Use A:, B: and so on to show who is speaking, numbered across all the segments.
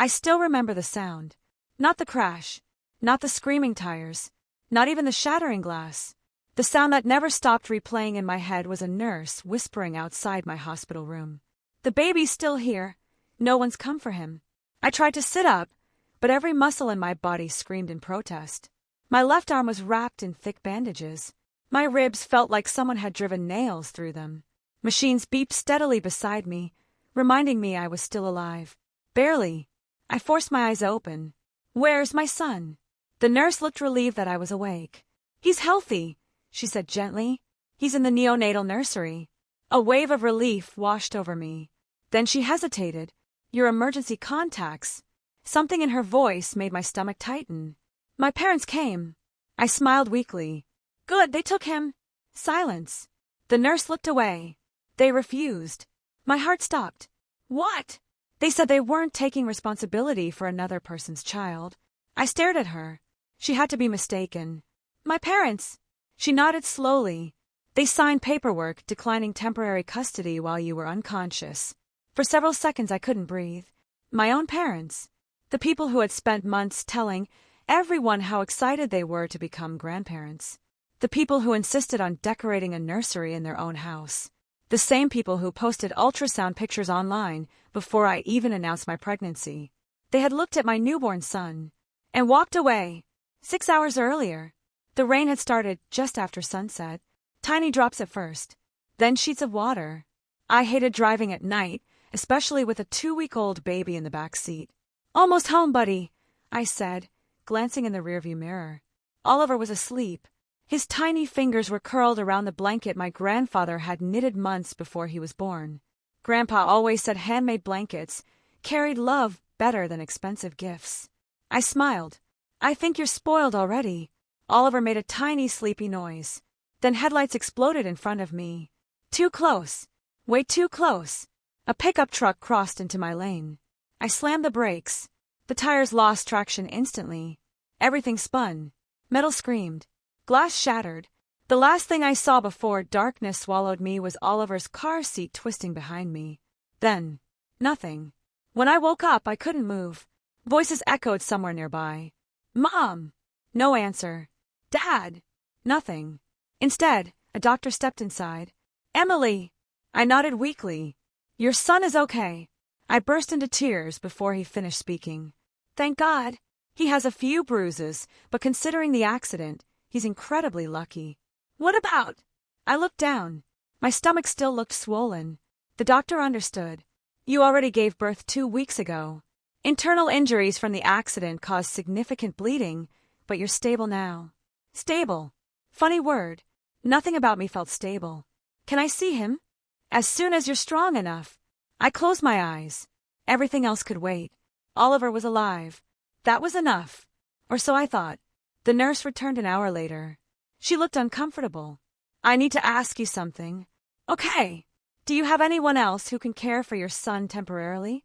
A: I still remember the sound. Not the crash. Not the screaming tires. Not even the shattering glass. The sound that never stopped replaying in my head was a nurse whispering outside my hospital room. The baby's still here. No one's come for him. I tried to sit up, but every muscle in my body screamed in protest. My left arm was wrapped in thick bandages. My ribs felt like someone had driven nails through them. Machines beeped steadily beside me, reminding me I was still alive. Barely. I forced my eyes open. Where's my son? The nurse looked relieved that I was awake. He's healthy, she said gently. He's in the neonatal nursery. A wave of relief washed over me. Then she hesitated. Your emergency contacts. Something in her voice made my stomach tighten. My parents came. I smiled weakly. Good, they took him. Silence. The nurse looked away. They refused. My heart stopped. What? They said they weren't taking responsibility for another person's child. I stared at her. She had to be mistaken. My parents. She nodded slowly. They signed paperwork declining temporary custody while you were unconscious. For several seconds I couldn't breathe. My own parents. The people who had spent months telling everyone how excited they were to become grandparents. The people who insisted on decorating a nursery in their own house. The same people who posted ultrasound pictures online before I even announced my pregnancy. They had looked at my newborn son and walked away. 6 hours earlier. The rain had started just after sunset. Tiny drops at first, then sheets of water. I hated driving at night, especially with a 2-week-old baby in the back seat. Almost home, buddy, I said, glancing in the rearview mirror. Oliver was asleep. His tiny fingers were curled around the blanket my grandfather had knitted months before he was born. Grandpa always said handmade blankets carried love better than expensive gifts. I smiled. I think you're spoiled already. Oliver made a tiny sleepy noise. Then headlights exploded in front of me. Too close. Way too close. A pickup truck crossed into my lane. I slammed the brakes. The tires lost traction instantly. Everything spun. Metal screamed. Glass shattered. The last thing I saw before darkness swallowed me was Oliver's car seat twisting behind me. Then, nothing. When I woke up, I couldn't move. Voices echoed somewhere nearby. Mom! No answer. Dad! Nothing. Instead, a doctor stepped inside. Emily! I nodded weakly. Your son is okay. I burst into tears before he finished speaking. Thank God. He has a few bruises, but considering the accident, he's incredibly lucky. What about? I looked down. My stomach still looked swollen. The doctor understood. You already gave birth 2 weeks ago. Internal injuries from the accident caused significant bleeding, but you're stable now. Stable. Funny word. Nothing about me felt stable. Can I see him? As soon as you're strong enough. I closed my eyes. Everything else could wait. Oliver was alive. That was enough. Or so I thought. The nurse returned an hour later. She looked uncomfortable. I need to ask you something. Okay. Do you have anyone else who can care for your son temporarily?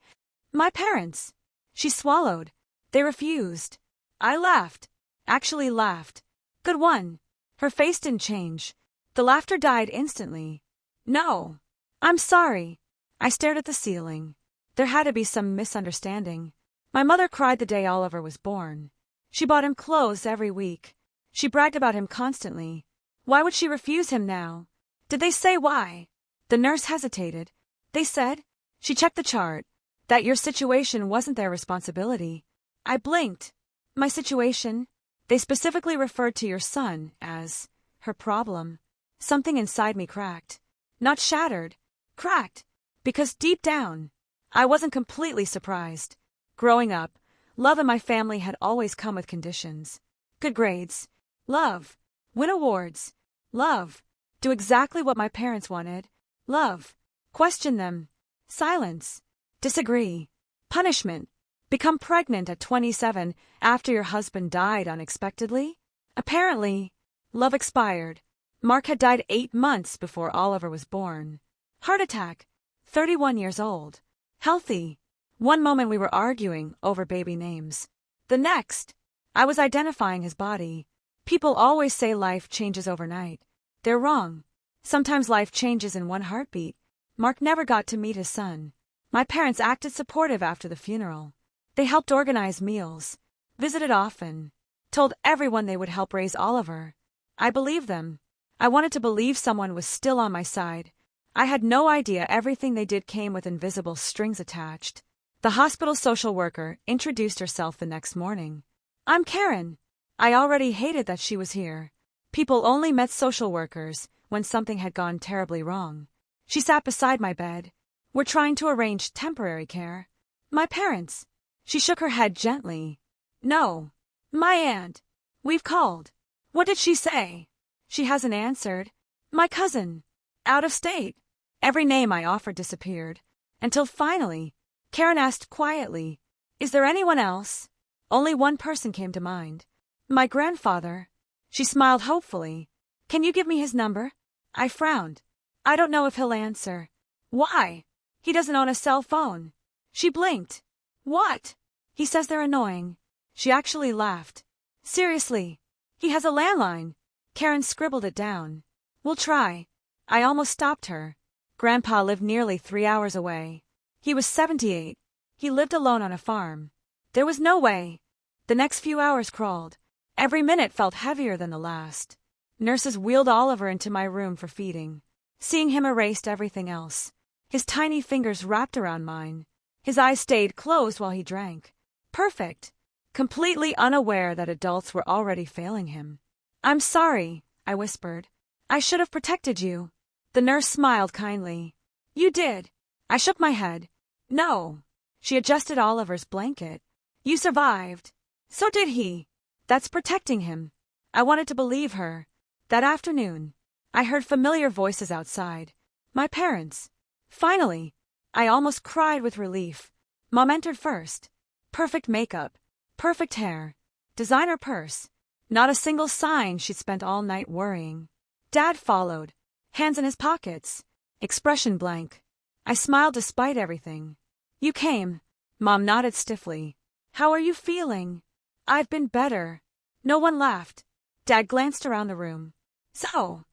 A: My parents. She swallowed. They refused. I laughed. Actually laughed. Good one. Her face didn't change. The laughter died instantly. No. I'm sorry. I stared at the ceiling. There had to be some misunderstanding. My mother cried the day Oliver was born. She bought him clothes every week. She bragged about him constantly. Why would she refuse him now? Did they say why? The nurse hesitated. They said, she checked the chart, that your situation wasn't their responsibility. I blinked. My situation? They specifically referred to your son as her problem. Something inside me cracked. Not shattered. Cracked. Because deep down, I wasn't completely surprised. Growing up, love in my family had always come with conditions. Good grades. Love. Win awards. Love. Do exactly what my parents wanted. Love. Question them. Silence. Disagree. Punishment. Become pregnant at 27 after your husband died unexpectedly? Apparently, love expired. Mark had died 8 months before Oliver was born. Heart attack. 31 years old. Healthy. One moment we were arguing over baby names. The next, I was identifying his body. People always say life changes overnight. They're wrong. Sometimes life changes in one heartbeat. Mark never got to meet his son. My parents acted supportive after the funeral. They helped organize meals, visited often, told everyone they would help raise Oliver. I believed them. I wanted to believe someone was still on my side. I had no idea everything they did came with invisible strings attached. The hospital social worker introduced herself the next morning. I'm Karen. I already hated that she was here. People only met social workers when something had gone terribly wrong. She sat beside my bed. We're trying to arrange temporary care. My parents. She shook her head gently. No. My aunt. We've called. What did she say? She hasn't answered. My cousin. Out of state. Every name I offered disappeared. Until finally, Karen asked quietly, Is there anyone else? Only one person came to mind. My grandfather. She smiled hopefully. Can you give me his number? I frowned. I don't know if he'll answer. Why? He doesn't own a cell phone. She blinked. What? He says they're annoying. She actually laughed. Seriously. He has a landline. Karen scribbled it down. We'll try. I almost stopped her. Grandpa lived nearly 3 hours away. He was 78. He lived alone on a farm. There was no way. The next few hours crawled. Every minute felt heavier than the last. Nurses wheeled Oliver into my room for feeding. Seeing him erased everything else. His tiny fingers wrapped around mine. His eyes stayed closed while he drank. Perfect. Completely unaware that adults were already failing him. I'm sorry, I whispered. I should have protected you. The nurse smiled kindly. You did. I shook my head. No. She adjusted Oliver's blanket. You survived. So did he. That's protecting him. I wanted to believe her. That afternoon, I heard familiar voices outside. My parents. Finally, I almost cried with relief. Mom entered first. Perfect makeup. Perfect hair. Designer purse. Not a single sign she'd spent all night worrying. Dad followed. Hands in his pockets. Expression blank. I smiled despite everything. You came. Mom nodded stiffly. How are you feeling? I've been better. No one laughed. Dad glanced around the room. So,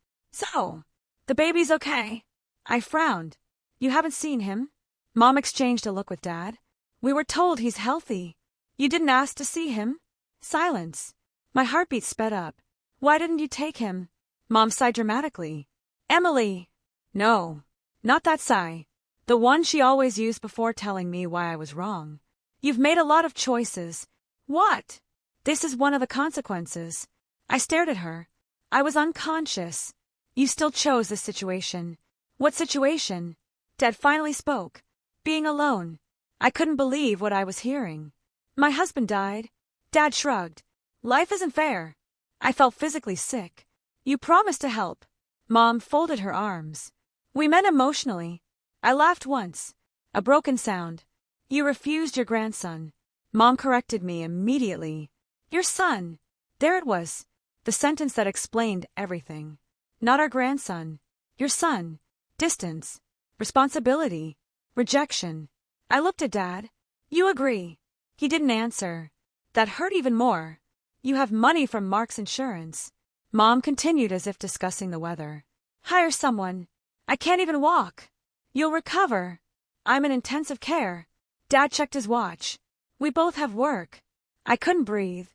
A: the baby's okay. I frowned. You haven't seen him? Mom exchanged a look with Dad. We were told he's healthy. You didn't ask to see him? Silence. My heartbeat sped up. Why didn't you take him? Mom sighed dramatically. Emily. No, not that sigh. The one she always used before telling me why I was wrong. You've made a lot of choices. What? This is one of the consequences. I stared at her. I was unconscious. You still chose this situation. What situation? Dad finally spoke. Being alone. I couldn't believe what I was hearing. My husband died. Dad shrugged. Life isn't fair. I felt physically sick. You promised to help. Mom folded her arms. We met emotionally. I laughed once. A broken sound. You refused your grandson. Mom corrected me immediately. Your son. There it was. The sentence that explained everything. Not our grandson. Your son. Distance. Responsibility. Rejection. I looked at Dad. You agree. He didn't answer. That hurt even more. You have money from Mark's insurance. Mom continued as if discussing the weather. Hire someone. I can't even walk. You'll recover. I'm in intensive care. Dad checked his watch. We both have work. I couldn't breathe.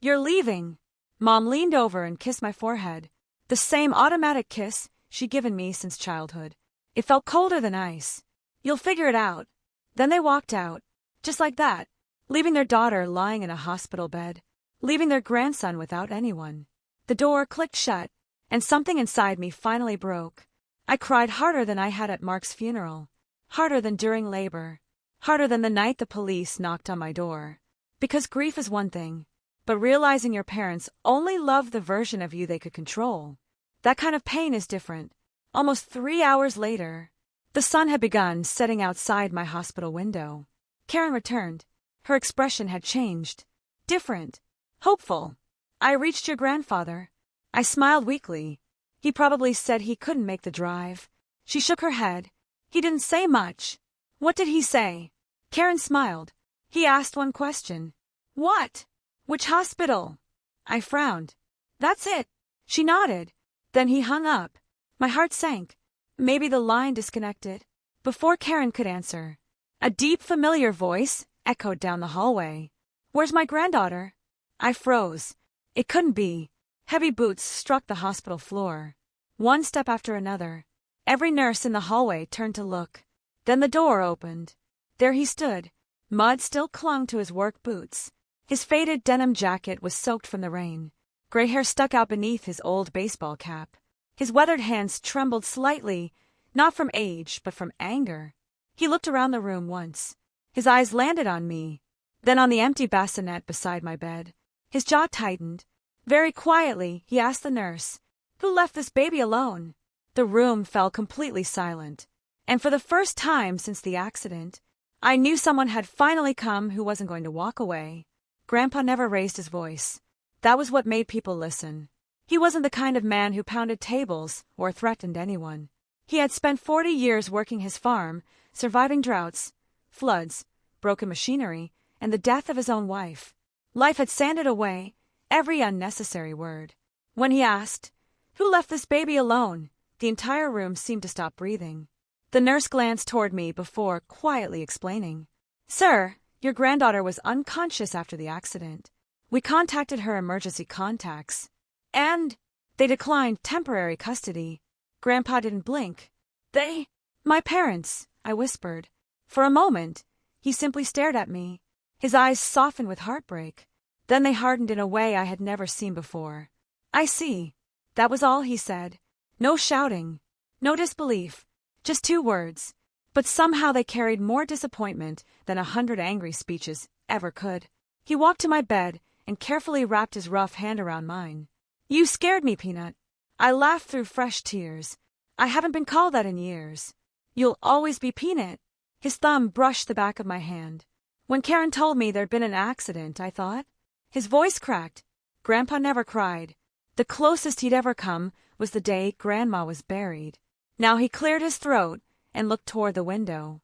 A: You're leaving. Mom leaned over and kissed my forehead. The same automatic kiss she'd given me since childhood. It felt colder than ice. You'll figure it out. Then they walked out. Just like that. Leaving their daughter lying in a hospital bed. Leaving their grandson without anyone. The door clicked shut, and something inside me finally broke. I cried harder than I had at Mark's funeral. Harder than during labor. Harder than the night the police knocked on my door. Because grief is one thing, but realizing your parents only loved the version of you they could control. That kind of pain is different. Almost 3 hours later, the sun had begun setting outside my hospital window. Karen returned. Her expression had changed. Different. Hopeful. I reached your grandfather. I smiled weakly. He probably said he couldn't make the drive. She shook her head. He didn't say much. What did he say? Karen smiled. He asked one question. What? Which hospital? I frowned. That's it. She nodded. Then he hung up. My heart sank. Maybe the line disconnected. Before Karen could answer, a deep, familiar voice echoed down the hallway. "Where's my granddaughter?" I froze. It couldn't be. Heavy boots struck the hospital floor. One step after another. Every nurse in the hallway turned to look. Then the door opened. There he stood. Mud still clung to his work boots. His faded denim jacket was soaked from the rain. Gray hair stuck out beneath his old baseball cap. His weathered hands trembled slightly, not from age, but from anger. He looked around the room once. His eyes landed on me, then on the empty bassinet beside my bed. His jaw tightened. Very quietly, he asked the nurse, "Who left this baby alone?" The room fell completely silent. And for the first time since the accident, I knew someone had finally come who wasn't going to walk away. Grandpa never raised his voice. That was what made people listen. He wasn't the kind of man who pounded tables or threatened anyone. He had spent 40 years working his farm, surviving droughts, floods, broken machinery, and the death of his own wife. Life had sanded away every unnecessary word. When he asked, "Who left this baby alone?" the entire room seemed to stop breathing. The nurse glanced toward me before quietly explaining, "Sir, your granddaughter was unconscious after the accident. We contacted her emergency contacts, and they declined temporary custody." Grandpa didn't blink. "They? My parents," I whispered. For a moment, he simply stared at me. His eyes softened with heartbreak. Then they hardened in a way I had never seen before. "I see." That was all he said. No shouting, no disbelief, just 2 words. But somehow they carried more disappointment than 100 angry speeches ever could. He walked to my bed and carefully wrapped his rough hand around mine. "You scared me, Peanut." I laughed through fresh tears. "I haven't been called that in years. You'll always be Peanut." His thumb brushed the back of my hand. "When Karen told me there'd been an accident, I thought." His voice cracked. Grandpa never cried. The closest he'd ever come was the day Grandma was buried. Now he cleared his throat and looked toward the window.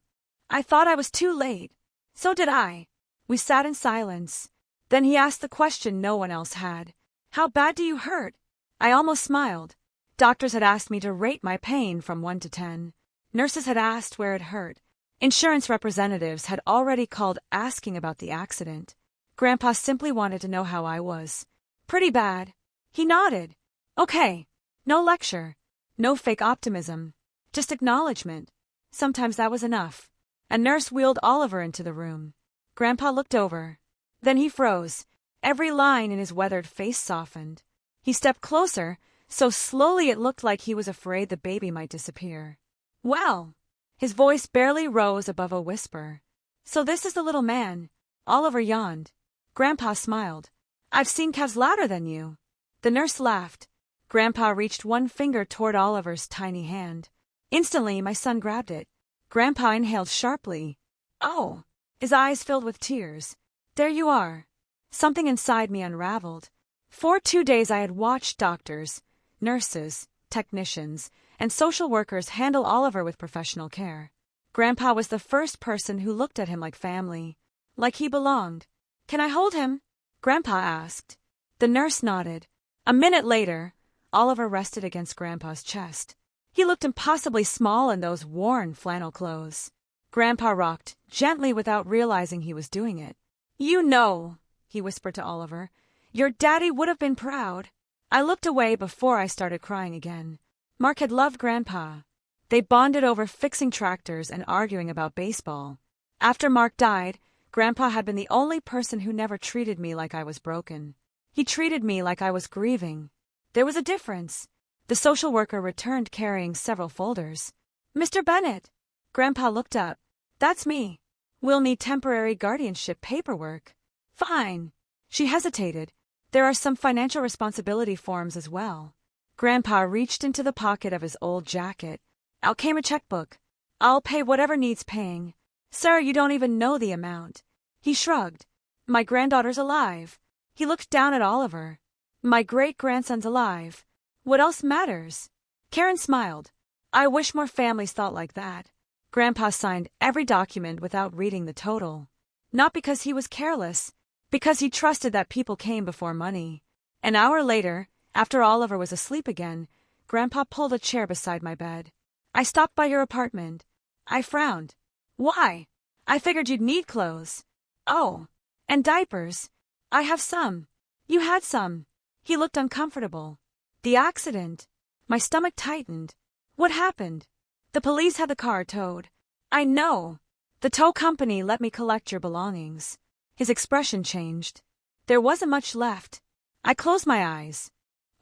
A: I thought I was too late. So did I. We sat in silence. Then he asked the question no one else had. "How bad do you hurt?" I almost smiled. Doctors had asked me to rate my pain from 1 to 10. Nurses had asked where it hurt. Insurance representatives had already called asking about the accident. Grandpa simply wanted to know how I was. "Pretty bad." He nodded. "Okay. No lecture. No fake optimism. Just acknowledgement." Sometimes that was enough. A nurse wheeled Oliver into the room. Grandpa looked over. Then he froze. Every line in his weathered face softened. He stepped closer, so slowly it looked like he was afraid the baby might disappear. "Well." His voice barely rose above a whisper. "So this is the little man." Oliver yawned. Grandpa smiled. "I've seen calves louder than you." The nurse laughed. Grandpa reached one finger toward Oliver's tiny hand. Instantly, my son grabbed it. Grandpa inhaled sharply. "Oh." His eyes filled with tears. "There you are." Something inside me unraveled. For 2 days I had watched doctors, nurses, technicians, and social workers handle Oliver with professional care. Grandpa was the first person who looked at him like family, like he belonged. "Can I hold him?" Grandpa asked. The nurse nodded. A minute later, Oliver rested against Grandpa's chest. He looked impossibly small in those worn flannel clothes. Grandpa rocked, gently without realizing he was doing it. "You know," he whispered to Oliver, "your daddy would have been proud." I looked away before I started crying again. Mark had loved Grandpa. They bonded over fixing tractors and arguing about baseball. After Mark died, Grandpa had been the only person who never treated me like I was broken. He treated me like I was grieving. There was a difference. The social worker returned carrying several folders. "Mr. Bennett." Grandpa looked up. "That's me. We'll need temporary guardianship paperwork." "Fine." She hesitated. "There are some financial responsibility forms as well." Grandpa reached into the pocket of his old jacket. Out came a checkbook. "I'll pay whatever needs paying." "Sir, you don't even know the amount." He shrugged. "My granddaughter's alive." He looked down at Oliver. "My great-grandson's alive. What else matters?" Karen smiled. "I wish more families thought like that." Grandpa signed every document without reading the total. Not because he was careless, because he trusted that people came before money. An hour later, after Oliver was asleep again, Grandpa pulled a chair beside my bed. "I stopped by your apartment." I frowned. "Why?" "I figured you'd need clothes." Oh, and diapers. I have some. You had some. He looked uncomfortable. The accident. My stomach tightened. What happened? The police had the car towed. I know. The tow company let me collect your belongings. His expression changed. There wasn't much left. I closed my eyes.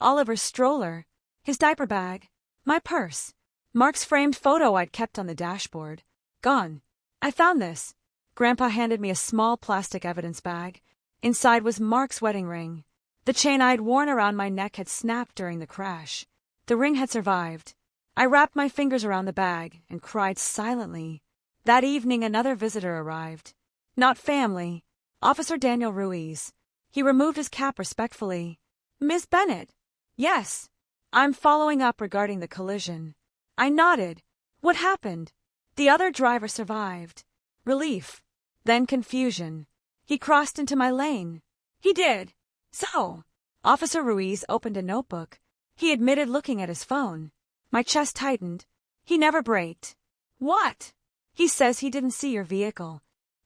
A: Oliver's stroller, his diaper bag, my purse, Mark's framed photo I'd kept on the dashboard. Gone. I found this. Grandpa handed me a small plastic evidence bag. Inside was Mark's wedding ring. The chain I'd worn around my neck had snapped during the crash. The ring had survived. I wrapped my fingers around the bag and cried silently. That evening another visitor arrived. Not family. Officer Daniel Ruiz. He removed his cap respectfully. Miss Bennett. Yes. I'm following up regarding the collision. I nodded. What happened? The other driver survived. Relief. Then confusion. He crossed into my lane. He did. So. Officer Ruiz opened a notebook. He admitted looking at his phone. My chest tightened. He never braked. What? He says he didn't see your vehicle.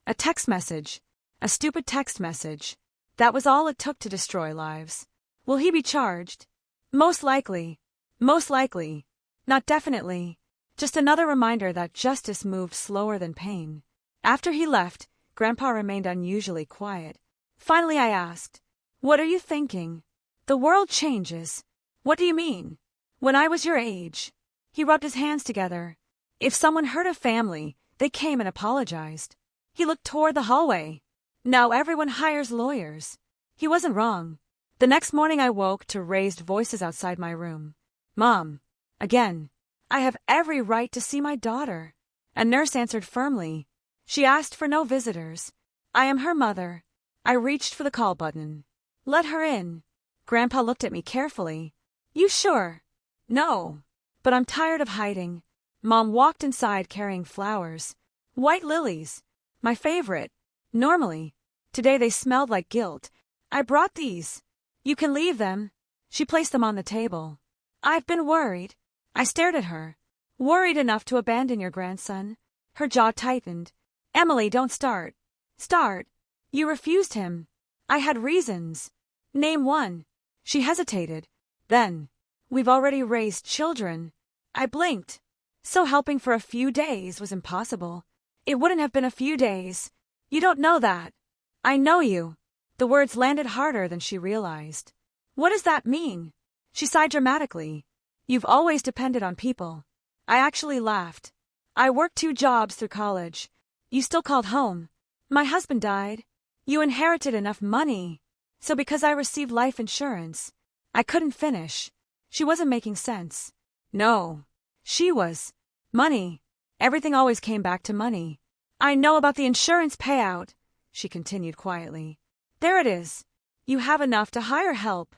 A: A text message. A stupid text message. That was all it took to destroy lives. Will he be charged? Most likely. Most likely. Not definitely. Just another reminder that justice moved slower than pain. After he left, Grandpa remained unusually quiet. Finally I asked, "What are you thinking?" "The world changes." "What do you mean?" "When I was your age." He rubbed his hands together. "If someone hurt a family, they came and apologized." He looked toward the hallway. "Now everyone hires lawyers." He wasn't wrong. The next morning I woke to raised voices outside my room. "Mom." Again. "I have every right to see my daughter." A nurse answered firmly. "She asked for no visitors. I am her mother." I reached for the call button. "Let her in." Grandpa looked at me carefully. "You sure?" "No. But I'm tired of hiding." Mom walked inside carrying flowers. White lilies. My favorite. Normally. Today they smelled like guilt. "I brought these. You can leave them." She placed them on the table. "I've been worried." I stared at her. "Worried enough to abandon your grandson?" Her jaw tightened. "Emily, don't start." "Start." "You refused him." "I had reasons." "Name one." She hesitated. Then, "We've already raised children." I blinked. So helping for a few days was impossible. It wouldn't have been a few days. "You don't know that." "I know you." The words landed harder than she realized. "What does that mean?" She sighed dramatically. "You've always depended on people." I actually laughed. "I worked 2 jobs through college. You still called home. My husband died. You inherited enough money. So because I received life insurance, I couldn't finish." She wasn't making sense. No. She was. Money. Everything always came back to money. "I know about the insurance payout," she continued quietly. "There it is. You have enough to hire help.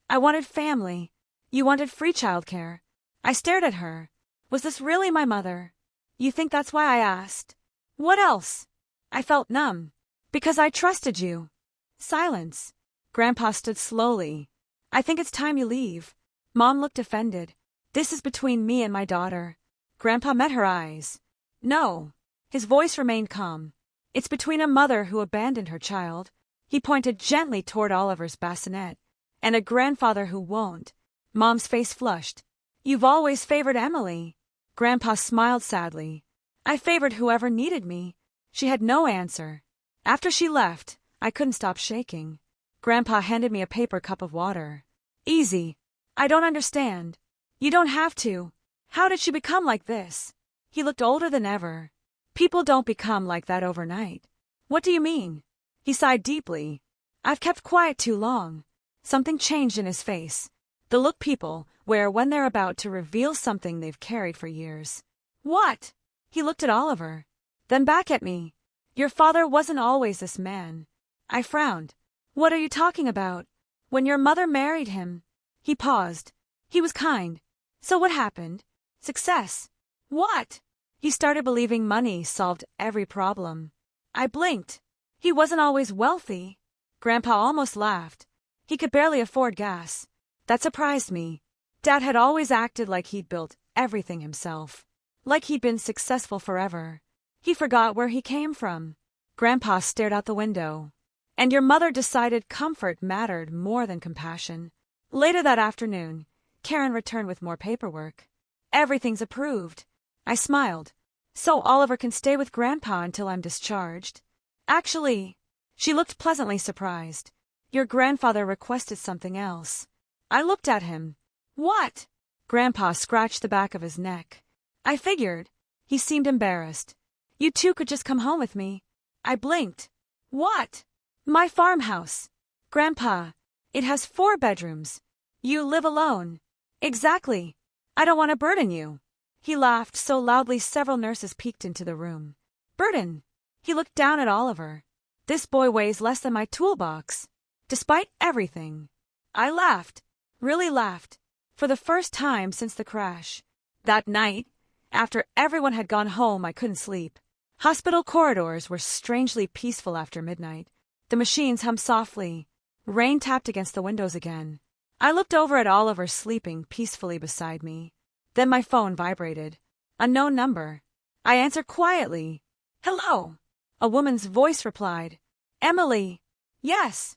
A: I wanted family. You wanted free childcare." I stared at her. Was this really my mother? "You think that's why I asked?" "What else?" I felt numb. "Because I trusted you." Silence. Grandpa stood slowly. "I think it's time you leave." Mom looked offended. "This is between me and my daughter." Grandpa met her eyes. "No." His voice remained calm. "It's between a mother who abandoned her child," he pointed gently toward Oliver's bassinet, "and a grandfather who won't." Mom's face flushed. "You've always favored Emily." Grandpa smiled sadly. "I favored whoever needed me." She had no answer. After she left, I couldn't stop shaking. Grandpa handed me a paper cup of water. "Easy. I don't understand." "You don't have to. How did she become like this?" He looked older than ever. "People don't become like that overnight." "What do you mean?" He sighed deeply. "I've kept quiet too long." Something changed in his face. The look people wear when they're about to reveal something they've carried for years. "What?" He looked at Oliver. Then back at me. "Your father wasn't always this man." I frowned. "What are you talking about?" "When your mother married him." He paused. "He was kind. So what happened?" "Success." "What?" He started believing money solved every problem. I blinked. "He wasn't always wealthy." Grandpa almost laughed. "He could barely afford gas." That surprised me. Dad had always acted like he'd built everything himself. Like he'd been successful forever. He forgot where he came from. Grandpa stared out the window. And your mother decided comfort mattered more than compassion. Later that afternoon, Karen returned with more paperwork. Everything's approved. I smiled. So Oliver can stay with Grandpa until I'm discharged? Actually, she looked pleasantly surprised. Your grandfather requested something else. I looked at him. What? Grandpa scratched the back of his neck. I figured. He seemed embarrassed. You two could just come home with me. I blinked. What? My farmhouse. Grandpa, it has 4 bedrooms. You live alone. Exactly. I don't want to burden you. He laughed so loudly several nurses peeked into the room. Burden? He looked down at Oliver. This boy weighs less than my toolbox. Despite everything. I laughed. Really laughed. For the first time since the crash. That night, after everyone had gone home, I couldn't sleep. Hospital corridors were strangely peaceful after midnight. The machines hummed softly. Rain tapped against the windows again. I looked over at Oliver sleeping peacefully beside me. Then my phone vibrated. Unknown number. I answered quietly. Hello. A woman's voice replied. Emily. Yes.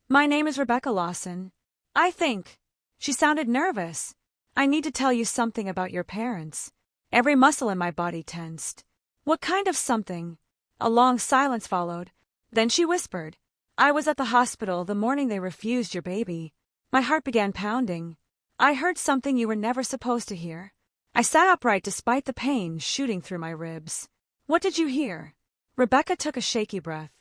A: My name is Rebecca Lawson. I think. She sounded nervous. I need to tell you something about your parents. Every muscle in my body tensed. What kind of something? A long silence followed. Then she whispered. I was at the hospital the morning they refused your baby. My heart began pounding. I heard something you were never supposed to hear. I sat upright despite the pain shooting through my ribs. What did you hear? Rebecca took a shaky breath.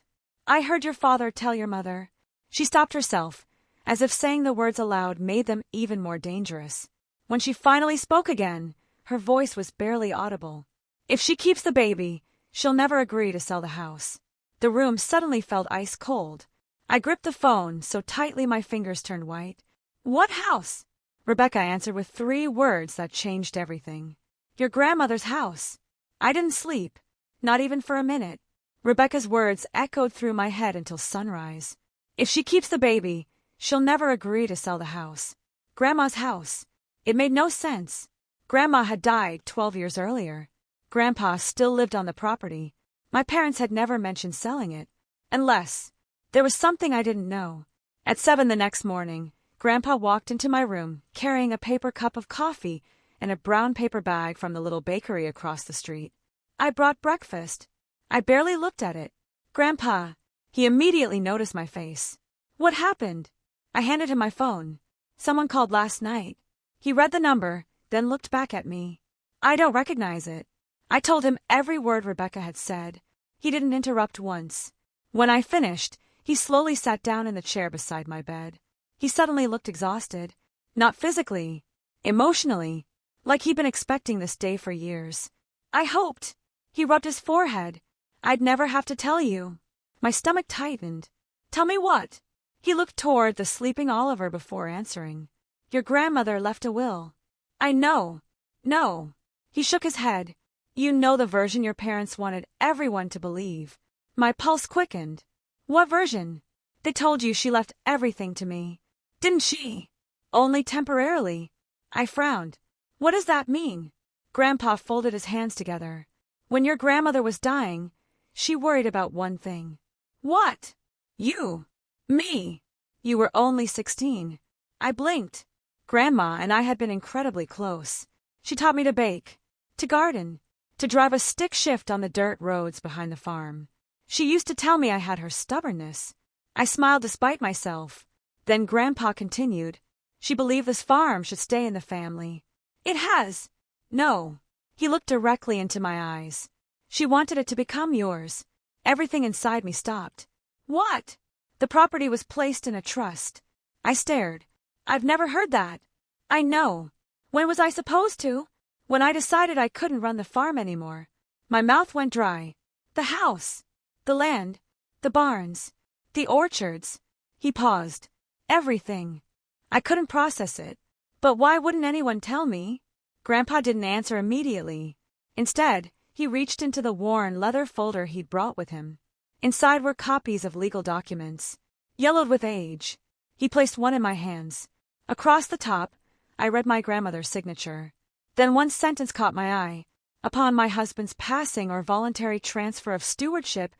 A: I heard your father tell your mother. She stopped herself, as if saying the words aloud made them even more dangerous. When she finally spoke again, her voice was barely audible. If she keeps the baby, she'll never agree to sell the house. The room suddenly felt ice cold. I gripped the phone so tightly my fingers turned white. What house? Rebecca answered with 3 words that changed everything. Your grandmother's house. I didn't sleep, not even for a minute. Rebecca's words echoed through my head until sunrise. If she keeps the baby, she'll never agree to sell the house. Grandma's house. It made no sense. Grandma had died 12 years earlier. Grandpa still lived on the property. My parents had never mentioned selling it. Unless there was something I didn't know. At 7 the next morning, Grandpa walked into my room carrying a paper cup of coffee and a brown paper bag from the little bakery across the street. I brought breakfast. I barely looked at it. Grandpa. He immediately noticed my face. What happened? I handed him my phone. Someone called last night. He read the number, then looked back at me. I don't recognize it. I told him every word Rebecca had said. He didn't interrupt once. When I finished, he slowly sat down in the chair beside my bed. He suddenly looked exhausted. Not physically. Emotionally. Like he'd been expecting this day for years. I hoped. He rubbed his forehead. I'd never have to tell you. My stomach tightened. Tell me what? He looked toward the sleeping Oliver before answering. Your grandmother left a will. I know. No. He shook his head. You know the version your parents wanted everyone to believe. My pulse quickened. What version? They told you she left everything to me. Didn't she? Only temporarily. I frowned. What does that mean? Grandpa folded his hands together. When your grandmother was dying, she worried about one thing. What? You. Me. You were only 16. I blinked. Grandma and I had been incredibly close. She taught me to bake, to garden, to drive a stick shift on the dirt roads behind the farm. She used to tell me I had her stubbornness. I smiled despite myself. Then Grandpa continued. She believed this farm should stay in the family. It has. No. He looked directly into my eyes. She wanted it to become yours. Everything inside me stopped. What? The property was placed in a trust. I stared. I've never heard that. I know. When was I supposed to? When I decided I couldn't run the farm anymore. My mouth went dry. The house. The land. The barns. The orchards. He paused. Everything. I couldn't process it. But why wouldn't anyone tell me? Grandpa didn't answer immediately. Instead, he reached into the worn leather folder he'd brought with him. Inside were copies of legal documents, yellowed with age. He placed one in my hands. Across the top, I read my grandmother's signature. Then one sentence caught my eye. Upon my husband's passing or voluntary transfer of stewardship,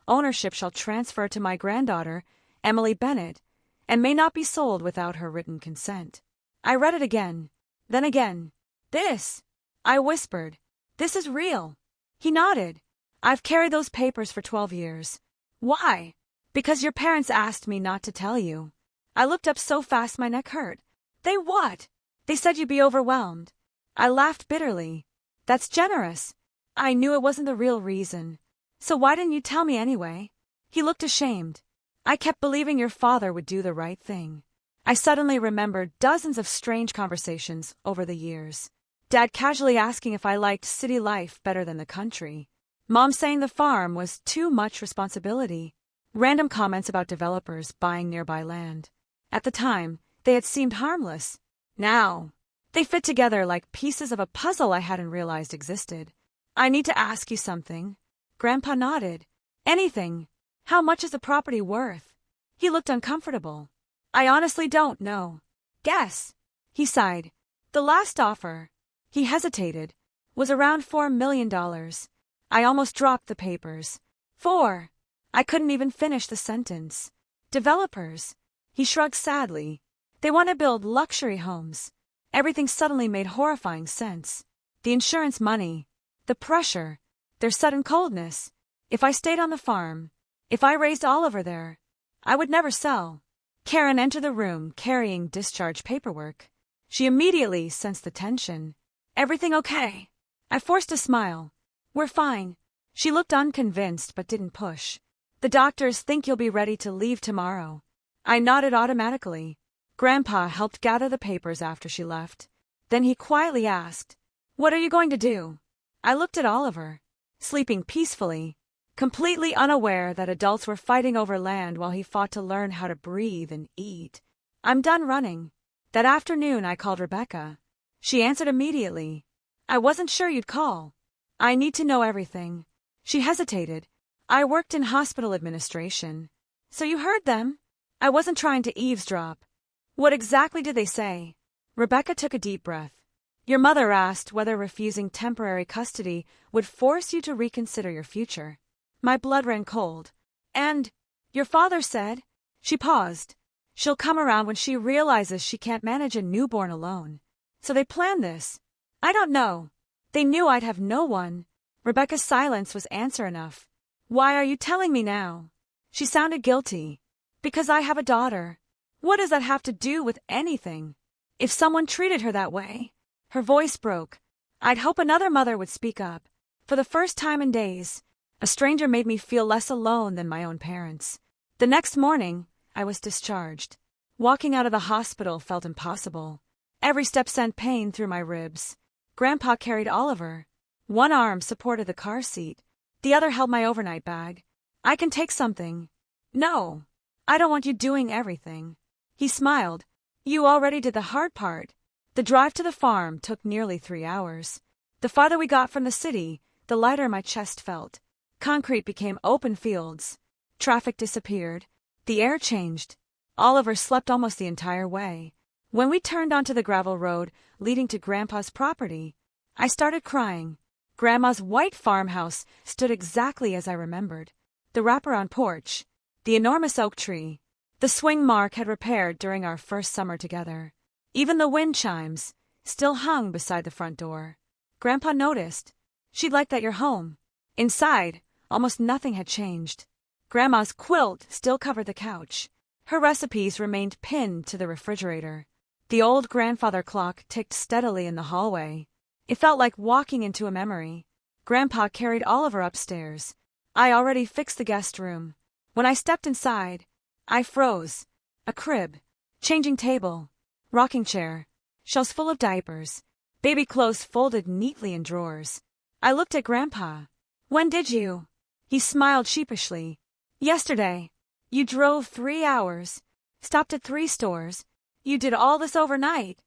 A: ownership shall transfer to my granddaughter, Emily Bennett, and may not be sold without her written consent. I read it again, then again. This, I whispered, this is real. He nodded. I've carried those papers for 12 years. Why? Because your parents asked me not to tell you. I looked up so fast my neck hurt. They what? They said you'd be overwhelmed. I laughed bitterly. That's generous. I knew it wasn't the real reason. So why didn't you tell me anyway? He looked ashamed. I kept believing your father would do the right thing. I suddenly remembered dozens of strange conversations over the years. Dad casually asking if I liked city life better than the country. Mom saying the farm was too much responsibility. Random comments about developers buying nearby land. At the time, they had seemed harmless. Now, they fit together like pieces of a puzzle I hadn't realized existed. I need to ask you something. Grandpa nodded. Anything. How much is the property worth? He looked uncomfortable. I honestly don't know. Guess. He sighed. The last offer, he hesitated, was around $4 million. I almost dropped the papers. 4. I couldn't even finish the sentence. Developers. He shrugged sadly. They want to build luxury homes. Everything suddenly made horrifying sense. The insurance money, the pressure, their sudden coldness. If I stayed on the farm, if I raised Oliver there, I would never sell. Karen entered the room carrying discharge paperwork. She immediately sensed the tension. Everything okay? I forced a smile. We're fine. She looked unconvinced but didn't push. The doctors think you'll be ready to leave tomorrow. I nodded automatically. Grandpa helped gather the papers after she left. Then he quietly asked, "What are you going to do?" I looked at Oliver, sleeping peacefully, completely unaware that adults were fighting over land while he fought to learn how to breathe and eat. I'm done running. That afternoon I called Rebecca. She answered immediately. I wasn't sure you'd call. I need to know everything. She hesitated. I worked in hospital administration. So you heard them? I wasn't trying to eavesdrop. What exactly did they say? Rebecca took a deep breath. Your mother asked whether refusing temporary custody would force you to reconsider your future. My blood ran cold. And your father said? She paused. She'll come around when she realizes she can't manage a newborn alone. So they planned this. I don't know. They knew I'd have no one. Rebecca's silence was answer enough. Why are you telling me now? She sounded guilty. Because I have a daughter. What does that have to do with anything? If someone treated her that way. Her voice broke. I'd hope another mother would speak up. For the first time in days, a stranger made me feel less alone than my own parents. The next morning, I was discharged. Walking out of the hospital felt impossible. Every step sent pain through my ribs. Grandpa carried Oliver. One arm supported the car seat. The other held my overnight bag. I can take something. No, I don't want you doing everything. He smiled. You already did the hard part. The drive to the farm took nearly 3 hours. The farther we got from the city, the lighter my chest felt. Concrete became open fields. Traffic disappeared. The air changed. Oliver slept almost the entire way. When we turned onto the gravel road leading to Grandpa's property, I started crying. Grandma's white farmhouse stood exactly as I remembered. The wraparound porch, the enormous oak tree, the swing Mark had repaired during our first summer together. Even the wind chimes still hung beside the front door. Grandpa noticed. She'd like that you're home. Inside, almost nothing had changed. Grandma's quilt still covered the couch. Her recipes remained pinned to the refrigerator. The old grandfather clock ticked steadily in the hallway. It felt like walking into a memory. Grandpa carried Oliver upstairs. I already fixed the guest room. When I stepped inside, I froze. A crib, changing table, rocking chair, shelves full of diapers, baby clothes folded neatly in drawers. I looked at Grandpa. When did you? He smiled sheepishly. Yesterday. You drove 3 hours, stopped at 3 stores. You did all this overnight.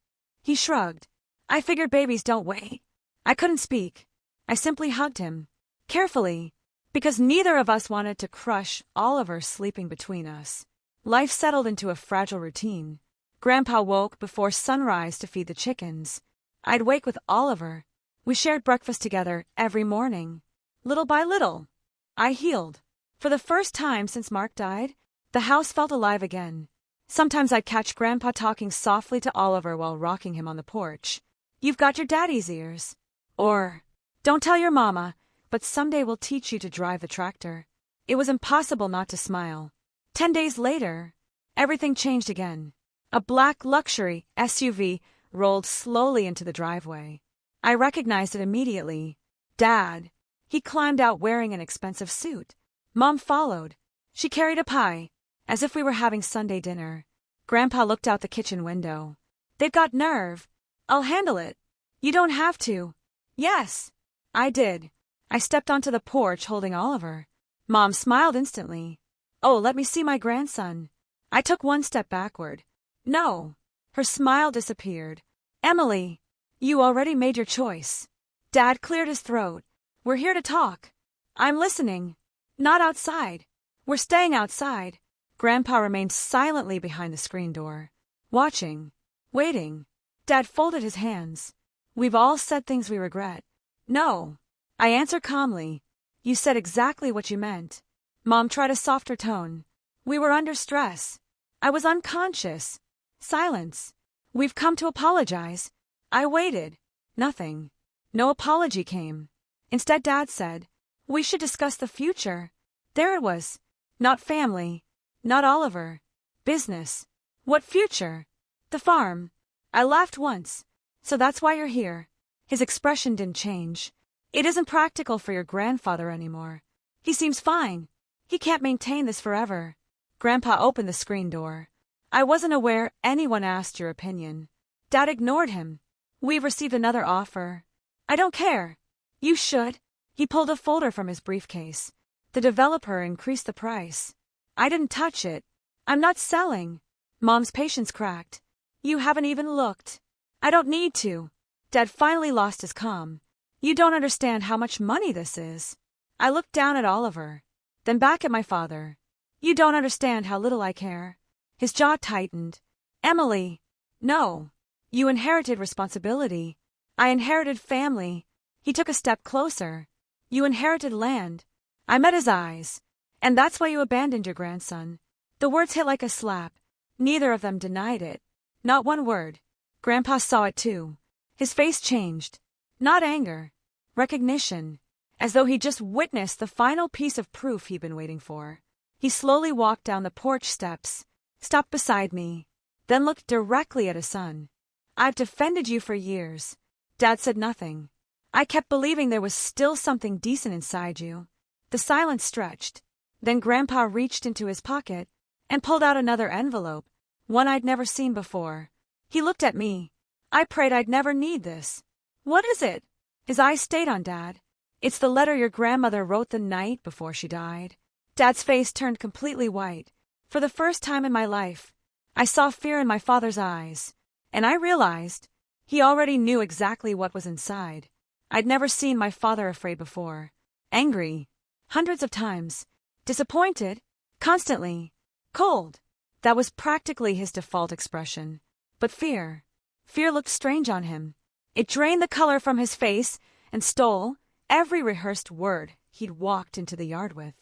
A: He shrugged. I figured babies don't wait. I couldn't speak. I simply hugged him. Carefully. Because neither of us wanted to crush Oliver sleeping between us. Life settled into a fragile routine. Grandpa woke before sunrise to feed the chickens. I'd wake with Oliver. We shared breakfast together every morning. Little by little, I healed. For the first time since Mark died, the house felt alive again. Sometimes I'd catch Grandpa talking softly to Oliver while rocking him on the porch. "You've got your daddy's ears." Or, "Don't tell your mama, but someday we'll teach you to drive the tractor." It was impossible not to smile. 10 days later, everything changed again. A black luxury SUV rolled slowly into the driveway. I recognized it immediately. Dad. He climbed out wearing an expensive suit. Mom followed. She carried a pie, as if we were having Sunday dinner. Grandpa looked out the kitchen window. "They've got nerve. I'll handle it." "You don't have to." "Yes." I did. I stepped onto the porch holding Oliver. Mom smiled instantly. "Oh, let me see my grandson." I took one step backward. "No." Her smile disappeared. "Emily, you already made your choice." Dad cleared his throat. "We're here to talk." "I'm listening." "Not outside." "We're staying outside." Grandpa remained silently behind the screen door, watching, waiting. Dad folded his hands. "We've all said things we regret." "No." I answered calmly. "You said exactly what you meant." Mom tried a softer tone. "We were under stress. I was unconscious." Silence. "We've come to apologize." I waited. Nothing. No apology came. Instead, Dad said, "We should discuss the future." There it was. Not family. Not Oliver. Business. What future? The farm. I laughed once. "So that's why you're here." His expression didn't change. "It isn't practical for your grandfather anymore. He seems fine. He can't maintain this forever." Grandpa opened the screen door. "I wasn't aware anyone asked your opinion." Dad ignored him. "We've received another offer." "I don't care." "You should." He pulled a folder from his briefcase. "The developer increased the price." "I didn't touch it." "I'm not selling." Mom's patience cracked. "You haven't even looked." "I don't need to." Dad finally lost his calm. "You don't understand how much money this is." I looked down at Oliver, then back at my father. "You don't understand how little I care." His jaw tightened. "Emily." "No." "You inherited responsibility." "I inherited family." He took a step closer. "You inherited land." I met his eyes. "And that's why you abandoned your grandson." The words hit like a slap. Neither of them denied it. Not one word. Grandpa saw it too. His face changed. Not anger. Recognition. As though he'd just witnessed the final piece of proof he'd been waiting for. He slowly walked down the porch steps, stopped beside me, then looked directly at his son. "I've defended you for years." Dad said nothing. "I kept believing there was still something decent inside you." The silence stretched. Then Grandpa reached into his pocket and pulled out another envelope, one I'd never seen before. He looked at me. "I prayed I'd never need this." "What is it?" His eyes stayed on Dad. "It's the letter your grandmother wrote the night before she died." Dad's face turned completely white. For the first time in my life, I saw fear in my father's eyes, and I realized he already knew exactly what was inside. I'd never seen my father afraid before. Angry. Hundreds of times. Disappointed. Constantly. Cold. That was practically his default expression. But fear. Fear looked strange on him. It drained the color from his face and stole every rehearsed word he'd walked into the yard with.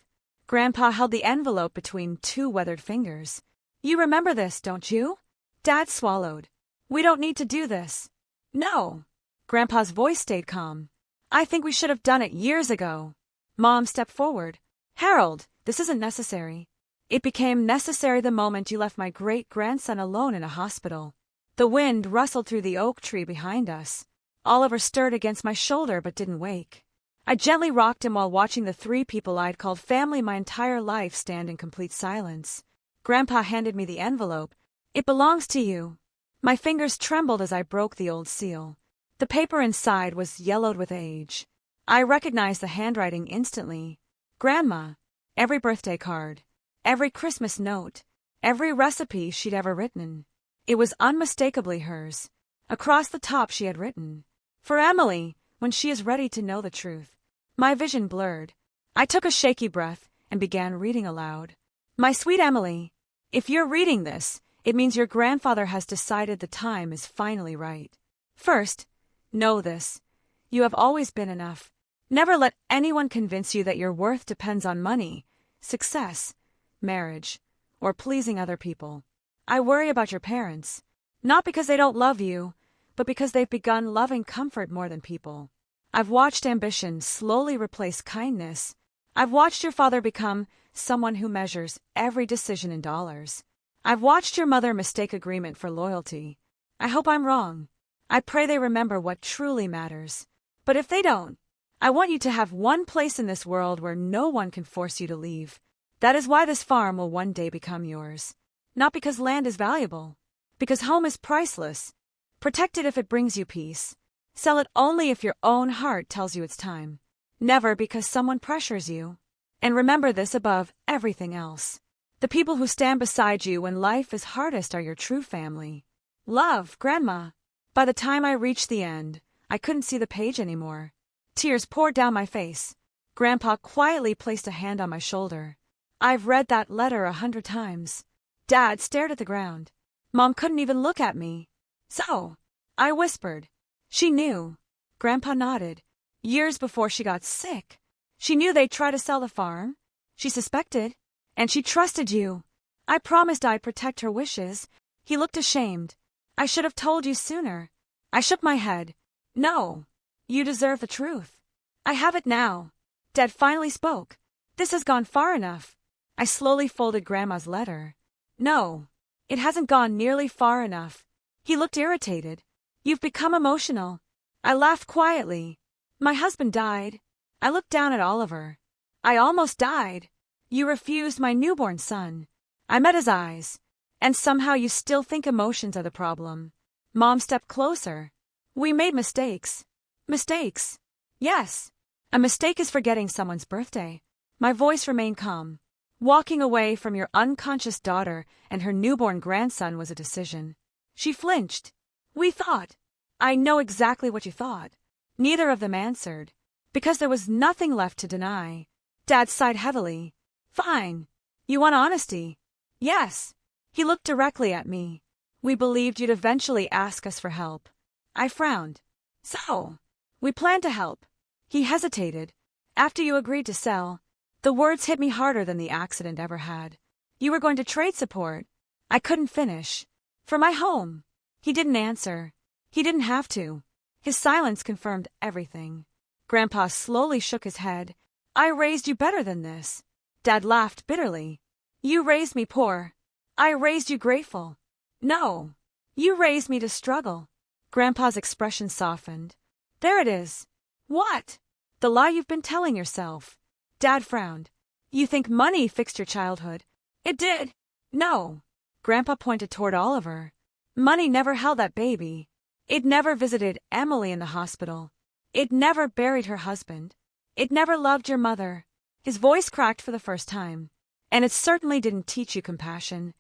A: Grandpa held the envelope between two weathered fingers. "You remember this, don't you?" Dad swallowed. "We don't need to do this." "No." Grandpa's voice stayed calm. "I think we should have done it years ago." Mom stepped forward. "Harold, this isn't necessary." "It became necessary the moment you left my great-grandson alone in a hospital." The wind rustled through the oak tree behind us. Oliver stirred against my shoulder but didn't wake. I gently rocked him while watching the three people I'd called family my entire life stand in complete silence. Grandpa handed me the envelope. "It belongs to you." My fingers trembled as I broke the old seal. The paper inside was yellowed with age. I recognized the handwriting instantly. Grandma. Every birthday card. Every Christmas note. Every recipe she'd ever written. It was unmistakably hers. Across the top she had written, "For Emily, when she is ready to know the truth." My vision blurred. I took a shaky breath and began reading aloud. "My sweet Emily, if you're reading this, it means your grandfather has decided the time is finally right. First, know this. You have always been enough. Never let anyone convince you that your worth depends on money. success, marriage, or pleasing other people. I worry about your parents, not because they don't love you, but because they've begun loving comfort more than people. I've watched ambition slowly replace kindness. I've watched your father become someone who measures every decision in dollars. I've watched your mother mistake agreement for loyalty. I hope I'm wrong. I pray they remember what truly matters. But if they don't, I want you to have one place in this world where no one can force you to leave. That is why this farm will one day become yours. Not because land is valuable, because home is priceless. Protect it if it brings you peace. Sell it only if your own heart tells you it's time. Never because someone pressures you. And remember this above everything else. The people who stand beside you when life is hardest are your true family. Love, Grandma. By the time I reached the end, I couldn't see the page anymore. Tears poured down my face. Grandpa quietly placed a hand on my shoulder. I've read that letter 100 times. Dad stared at the ground. Mom couldn't even look at me. So, I whispered. She knew. Grandpa nodded. Years before she got sick. She knew they'd try to sell the farm. She suspected. And she trusted you. I promised I'd protect her wishes. He looked ashamed. I should have told you sooner. I shook my head. No. You deserve the truth. I have it now. Dad finally spoke. This has gone far enough. I slowly folded Grandma's letter. No. It hasn't gone nearly far enough. He looked irritated. You've become emotional. I laughed quietly. My husband died. I looked down at Oliver. I almost died. You refused my newborn son. I met his eyes. And somehow you still think emotions are the problem. Mom stepped closer. We made mistakes. Mistakes. Yes. A mistake is forgetting someone's birthday. My voice remained calm. Walking away from your unconscious daughter and her newborn grandson was a decision. She flinched. We thought. I know exactly what you thought. Neither of them answered. Because there was nothing left to deny. Dad sighed heavily. Fine. You want honesty? Yes. He looked directly at me. We believed you'd eventually ask us for help. I frowned. So, we planned to help. He hesitated. After you agreed to sell, the words hit me harder than the accident ever had. You were going to trade support. I couldn't finish. For my home. He didn't answer. He didn't have to. His silence confirmed everything. Grandpa slowly shook his head. I raised you better than this. Dad laughed bitterly. You raised me poor. I raised you grateful. No. You raised me to struggle. Grandpa's expression softened. There it is. What? The lie you've been telling yourself. Dad frowned. You think money fixed your childhood. It did. No. Grandpa pointed toward Oliver. Money never held that baby. It never visited Emily in the hospital. It never buried her husband. It never loved your mother. His voice cracked for the first time. And it certainly didn't teach you compassion.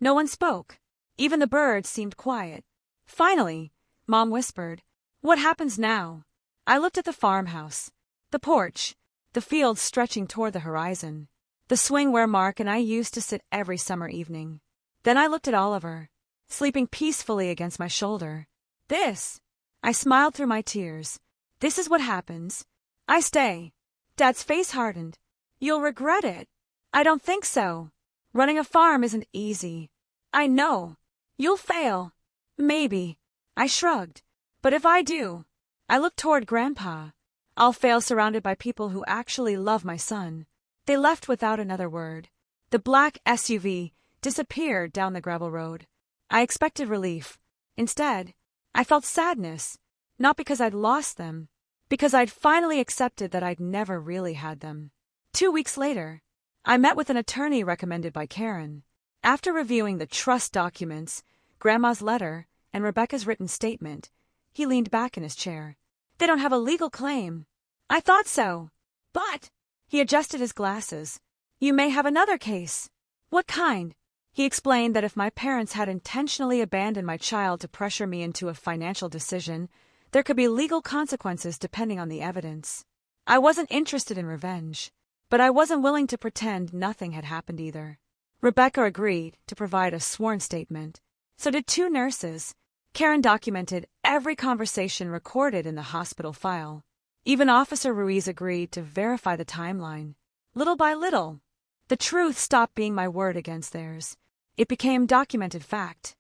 A: No one spoke. Even the birds seemed quiet. Finally, Mom whispered, What happens now? I looked at the farmhouse, the porch, the fields stretching toward the horizon, the swing where Mark and I used to sit every summer evening. Then I looked at Oliver, sleeping peacefully against my shoulder. I smiled through my tears. This is what happens. I stay. Dad's face hardened. You'll regret it. I don't think so. Running a farm isn't easy. I know. You'll fail. Maybe. I shrugged. But if I do, I looked toward Grandpa. I'll fail surrounded by people who actually love my son. They left without another word. The black SUV disappeared down the gravel road. I expected relief. Instead, I felt sadness. Not because I'd lost them, because I'd finally accepted that I'd never really had them. 2 weeks later, I met with an attorney recommended by Karen. After reviewing the trust documents, Grandma's letter, and Rebecca's written statement, he leaned back in his chair. They don't have a legal claim. I thought so. But, he adjusted his glasses. You may have another case. What kind? He explained that if my parents had intentionally abandoned my child to pressure me into a financial decision, there could be legal consequences depending on the evidence. I wasn't interested in revenge, but I wasn't willing to pretend nothing had happened either. Rebecca agreed to provide a sworn statement. So did 2 nurses. Karen documented every conversation recorded in the hospital file. Even Officer Ruiz agreed to verify the timeline. Little by little, The truth stopped being my word against theirs. It became documented fact.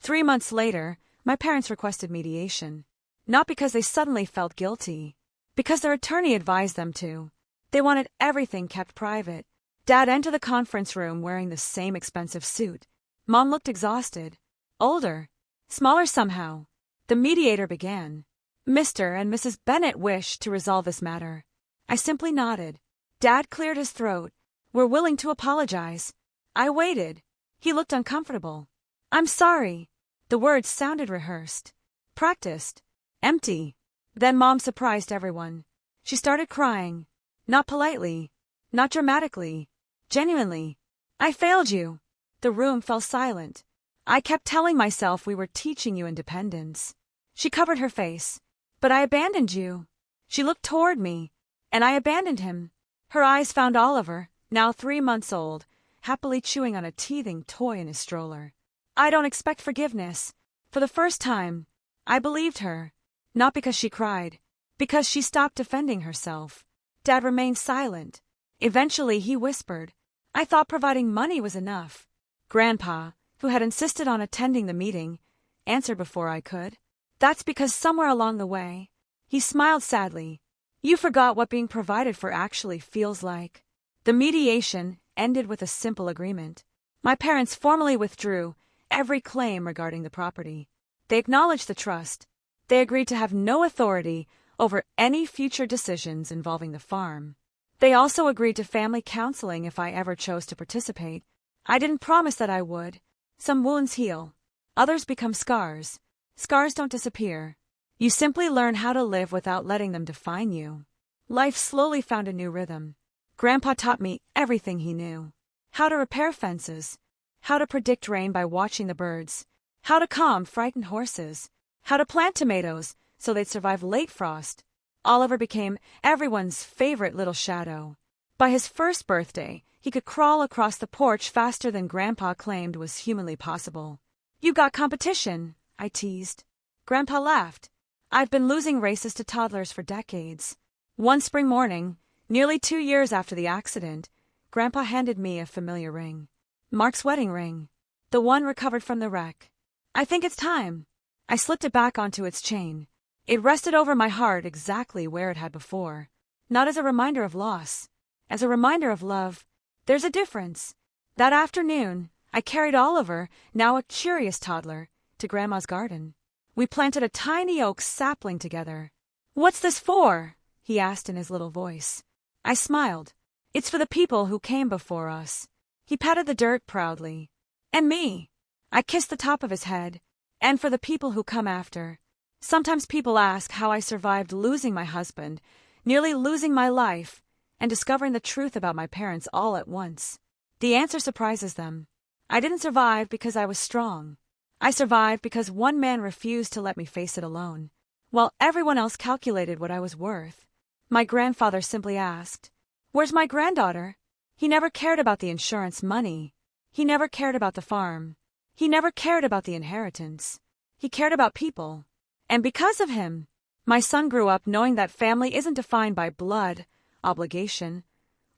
A: 3 months later, my parents requested mediation. Not because they suddenly felt guilty, because their attorney advised them to. They wanted everything kept private. Dad entered the conference room wearing the same expensive suit. Mom looked exhausted, older, smaller somehow. The mediator began. Mr. and Mrs. Bennett wished to resolve this matter. I simply nodded. Dad cleared his throat. We're willing to apologize. I waited. He looked uncomfortable. I'm sorry. The words sounded rehearsed, practiced, empty. Then Mom surprised everyone. She started crying. Not politely, not dramatically, genuinely. I failed you. The room fell silent. I kept telling myself we were teaching you independence. She covered her face. But I abandoned you. She looked toward me, and I abandoned him. Her eyes found Oliver, now 3 months old, happily chewing on a teething toy in his stroller. I don't expect forgiveness. For the first time, I believed her. Not because she cried, because she stopped defending herself. Dad remained silent. Eventually he whispered, I thought providing money was enough. Grandpa, who had insisted on attending the meeting, answered before I could. That's because somewhere along the way, he smiled sadly. You forgot what being provided for actually feels like. The mediation ended with a simple agreement. My parents formally withdrew every claim regarding the property. They acknowledged the trust. They agreed to have no authority over any future decisions involving the farm. They also agreed to family counseling if I ever chose to participate. I didn't promise that I would. Some wounds heal. Others become scars. Scars don't disappear. You simply learn how to live without letting them define you. Life slowly found a new rhythm. Grandpa taught me everything he knew. How to repair fences. How to predict rain by watching the birds. How to calm frightened horses. How to plant tomatoes so they'd survive late frost. Oliver became everyone's favorite little shadow. By his first birthday, he could crawl across the porch faster than Grandpa claimed was humanly possible. You got competition, I teased. Grandpa laughed. I've been losing races to toddlers for decades. One spring morning, nearly 2 years after the accident, Grandpa handed me a familiar ring. Mark's wedding ring. The one recovered from the wreck. I think it's time. I slipped it back onto its chain. It rested over my heart exactly where it had before. Not as a reminder of loss, as a reminder of love. There's a difference. That afternoon, I carried Oliver, now a curious toddler, to Grandma's garden. We planted a tiny oak sapling together. What's this for? He asked in his little voice. I smiled. It's for the people who came before us. He patted the dirt proudly. And me. I kissed the top of his head. And for the people who come after. Sometimes people ask how I survived losing my husband, nearly losing my life, and discovering the truth about my parents all at once. The answer surprises them. I didn't survive because I was strong. I survived because one man refused to let me face it alone, while everyone else calculated what I was worth. My grandfather simply asked, "Where's my granddaughter?" He never cared about the insurance money. He never cared about the farm. He never cared about the inheritance. He cared about people. And because of him, my son grew up knowing that family isn't defined by blood, obligation,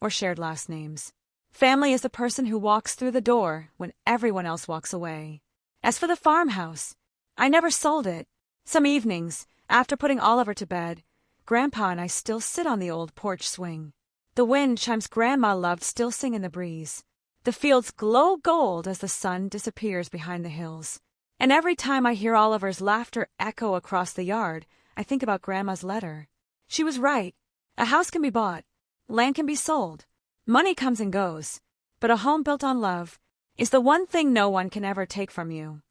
A: or shared last names. Family is the person who walks through the door when everyone else walks away. As for the farmhouse, I never sold it. Some evenings, after putting Oliver to bed, Grandpa and I still sit on the old porch swing. The wind chimes Grandma loved still sing in the breeze. The fields glow gold as the sun disappears behind the hills. And every time I hear Oliver's laughter echo across the yard, I think about Grandma's letter. She was right. A house can be bought. Land can be sold. Money comes and goes. But a home built on love is the one thing no one can ever take from you.